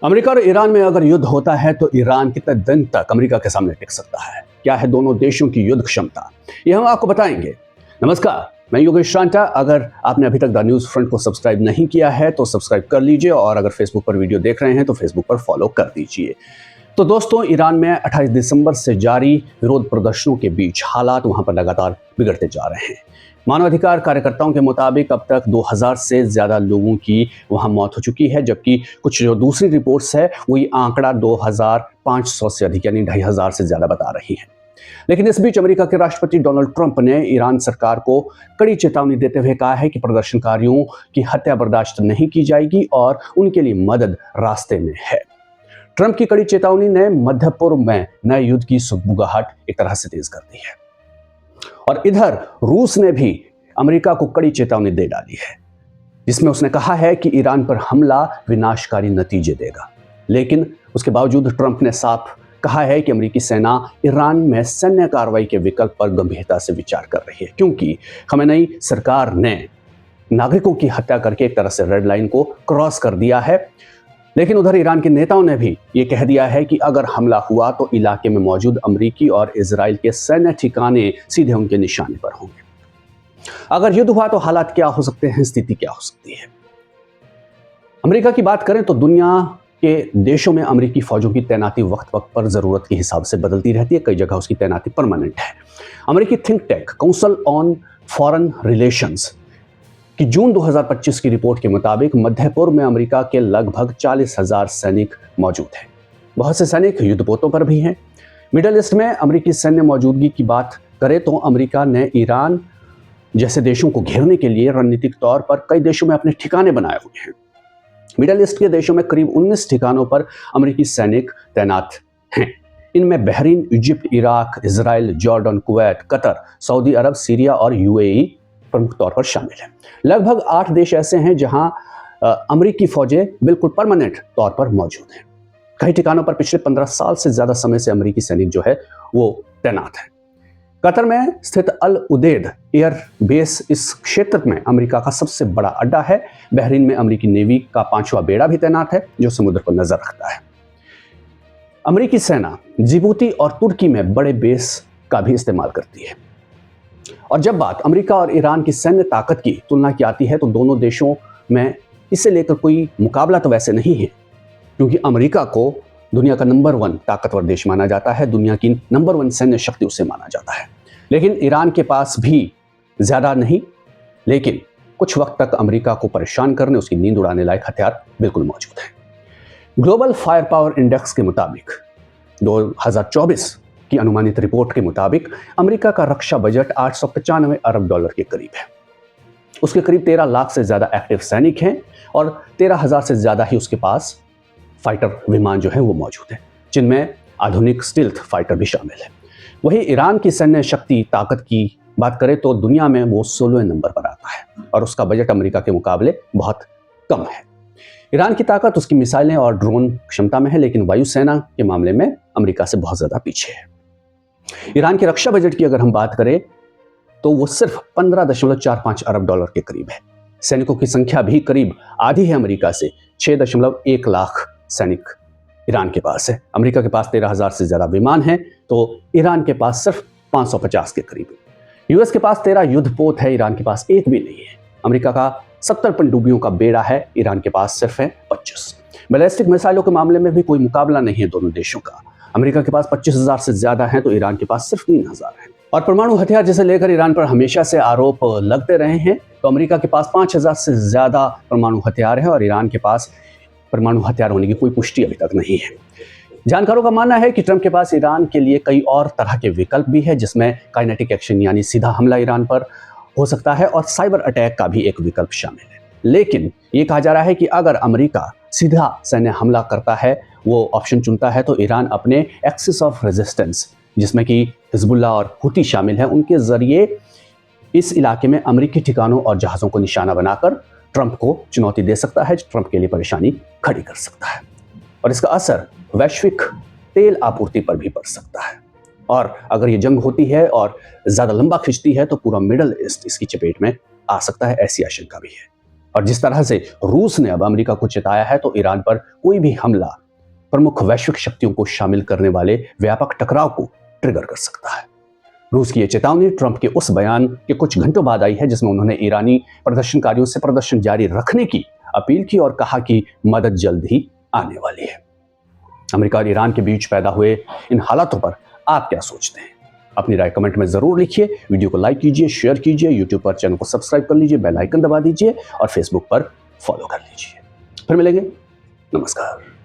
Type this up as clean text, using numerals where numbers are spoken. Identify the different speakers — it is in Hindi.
Speaker 1: अमेरिका और ईरान में अगर युद्ध होता है तो ईरान कितने दिन तक अमेरिका के सामने टिक सकता है? क्या है दोनों देशों की युद्ध क्षमता? यह हम आपको बताएंगे। नमस्कार, मैं योगेश शांता। अगर आपने अभी तक द न्यूज फ्रंट को सब्सक्राइब नहीं किया है तो सब्सक्राइब कर लीजिए, और अगर फेसबुक पर वीडियो देख रहे हैं तो फेसबुक पर फॉलो कर दीजिए। तो दोस्तों, ईरान में 28 दिसंबर से जारी विरोध प्रदर्शनों के बीच हालात वहां पर लगातार बिगड़ते जा रहे हैं। मानवाधिकार कार्यकर्ताओं के मुताबिक अब तक 2000 से ज्यादा लोगों की वहां मौत हो चुकी है, जबकि कुछ जो दूसरी रिपोर्ट्स है वही आंकड़ा 2500 से अधिक यानी 2500 से ज्यादा बता रही है। लेकिन इस बीच अमेरिका के राष्ट्रपति डोनाल्ड ट्रंप ने ईरान सरकार को कड़ी चेतावनी देते हुए कहा है कि प्रदर्शनकारियों की हत्या बर्दाश्त नहीं की जाएगी और उनके लिए मदद रास्ते में है। ट्रंप की कड़ी चेतावनी ने मध्य पूर्व में नए युद्ध की सुगबुगाहट एक तरह से तेज कर दी है। और इधर रूस ने भी अमेरिका को कड़ी चेतावनी दे डाली है, जिसमें उसने कहा है कि ईरान पर हमला विनाशकारी नतीजे देगा। लेकिन उसके बावजूद ट्रंप ने साफ कहा है कि अमेरिकी सेना ईरान में सैन्य कार्रवाई के विकल्प पर गंभीरता से विचार कर रही है, क्योंकि खमेनी सरकार ने नागरिकों की हत्या करके एक तरह से रेड लाइन को क्रॉस कर दिया है। लेकिन उधर ईरान के नेताओं ने भी ये कह दिया है कि अगर हमला हुआ तो इलाके में मौजूद अमेरिकी और इजराइल के सैन्य ठिकाने सीधे उनके निशाने पर होंगे। अगर युद्ध हुआ तो हालात क्या हो सकते हैं, स्थिति क्या हो सकती है? अमेरिका की बात करें तो दुनिया के देशों में अमेरिकी फौजों की तैनाती वक्त वक्त पर जरूरत के हिसाब से बदलती रहती है। कई जगह उसकी तैनाती परमानेंट है। अमेरिकी think tank council on foreign relations कि जून 2025 की रिपोर्ट के मुताबिक मध्य पूर्व में अमेरिका के लगभग 40,000 सैनिक मौजूद हैं। बहुत से सैनिक युद्धपोतों पर भी हैं। मिडल ईस्ट में अमेरिकी सैन्य मौजूदगी की बात करें तो अमेरिका ने ईरान जैसे देशों को घेरने के लिए रणनीतिक तौर पर कई देशों में अपने ठिकाने बनाए हुए हैं। मिडल ईस्ट के देशों में करीब 19 ठिकानों पर अमेरिकी सैनिक तैनात हैं। इनमें Bahrain, Egypt, Iraq, Israel, Jordan, Kuwait, Qatar, Saudi Arabia, Syria और यूएई प्रमुख तौर पर शामिल है। लगभग 8 देश ऐसे हैं जहां अमेरिकी फौजें बिल्कुल परमानेंट तौर पर मौजूद हैं। कई ठिकानों पर पिछले 15 साल से ज्यादा समय से अमेरिकी सैनिक जो है वो तैनात है। कतर में स्थित अल उदेद एयर बेस इस क्षेत्र में अमेरिका का सबसे बड़ा अड्डा है। बहरीन में अमेरिकी नेवी का 5वां बेड़ा भी तैनात है जो समुद्र पर नजर रखता है। अमेरिकी सेना जिबूती और तुर्की में बड़े बेस का भी इस्तेमाल करती है। और जब बात अमेरिका और ईरान की सैन्य ताकत की तुलना की आती है तो दोनों देशों में इसे लेकर कोई मुकाबला तो वैसे नहीं है, क्योंकि अमेरिका को दुनिया का नंबर 1 ताकतवर देश माना जाता है। दुनिया की नंबर 1 सैन्य शक्ति उसे माना जाता है। लेकिन ईरान के पास भी ज्यादा नहीं, लेकिन कुछ वक्त तक अमेरिका को परेशान करने, उसकी नींद उड़ाने लायक हथियार बिल्कुल मौजूद है। ग्लोबल फायर पावर इंडेक्स के मुताबिक 2024 की अनुमानित रिपोर्ट के मुताबिक अमेरिका का रक्षा बजट 895 अरब डॉलर के करीब है। उसके करीब 13 लाख से ज्यादा एक्टिव सैनिक हैं और 13,000 से ज्यादा ही उसके पास फाइटर विमान जो है वो मौजूद है, जिनमें आधुनिक स्टील्थ फाइटर भी शामिल है। वहीं ईरान की सैन्य शक्ति ताकत की बात करें तो दुनिया में वो 16वें नंबर पर आता है और उसका बजट अमेरिका के मुकाबले बहुत कम है। ईरान की ताकत उसकी मिसाइलें और ड्रोन क्षमता में है, लेकिन वायुसेना के मामले में अमेरिका से बहुत ज्यादा पीछे है। ईरान के रक्षा बजट की अगर हम बात करें तो वो सिर्फ 15.45 अरब डॉलर के करीब है। सैनिकों की संख्या भी करीब आधी है अमेरिका से। 6.1 लाख सैनिक ईरान के पास है। अमेरिका के पास 13,000 से ज्यादा विमान हैं, तो ईरान के पास सिर्फ 550 के करीब। यूएस के पास 13 युद्धपोत है, ईरान के पास एक भी नहीं है। अमेरिका का 70 पनडुब्बियों का बेड़ा है, ईरान के पास सिर्फ है 25। बैलिस्टिक मिसाइलों के मामले में भी कोई मुकाबला नहीं है दोनों देशों का। अमेरिका के पास 25,000 से ज्यादा है तो ईरान के पास सिर्फ 3,000 है। और परमाणु हथियार जिसे लेकर ईरान पर हमेशा से आरोप लगते रहे हैं, तो अमेरिका के पास 5,000 से ज्यादा परमाणु हथियार है और ईरान के पास परमाणु हथियार होने की कोई पुष्टि अभी तक नहीं है। जानकारों का मानना है कि ट्रंप के पास ईरान के लिए कई और तरह के विकल्प भी है, जिसमें काइनेटिक एक्शन यानी सीधा हमला ईरान पर हो सकता है और साइबर अटैक का भी एक विकल्प शामिल है। लेकिन ये कहा जा रहा है कि अगर अमेरिका सीधा सैन्य हमला करता है, वो ऑप्शन चुनता है, तो ईरान अपने एक्सिस ऑफ रेजिस्टेंस, जिसमें कि हिजबुल्लाह और हुती शामिल हैं, उनके जरिए इस इलाके में अमेरिकी ठिकानों और जहाज़ों को निशाना बनाकर ट्रंप को चुनौती दे सकता है, ट्रंप के लिए परेशानी खड़ी कर सकता है। और इसका असर वैश्विक तेल आपूर्ति पर भी पड़ सकता है। और अगर ये जंग होती है और ज़्यादा लंबा खिंचती है तो पूरा मिडल ईस्ट इसकी चपेट में आ सकता है, ऐसी आशंका भी है। और जिस तरह से रूस ने अब अमेरिका को चेताया है, तो ईरान पर कोई भी हमला प्रमुख वैश्विक शक्तियों को शामिल करने वाले व्यापक टकराव को ट्रिगर कर सकता है। रूस की यह चेतावनी ट्रंप के उस बयान के कुछ घंटों बाद आई है जिसमें उन्होंने ईरानी प्रदर्शनकारियों से प्रदर्शन जारी रखने की अपील की और कहा कि मदद जल्द ही आने वाली है। अमेरिका और ईरान के बीच पैदा हुए इन हालातों पर आप क्या सोचते हैं? अपनी राय कमेंट में जरूर लिखिए। वीडियो को लाइक कीजिए, शेयर कीजिए, यूट्यूब पर चैनल को सब्सक्राइब कर लीजिए, बेल आइकन दबा दीजिए और फेसबुक पर फॉलो कर लीजिए। फिर मिलेंगे। नमस्कार।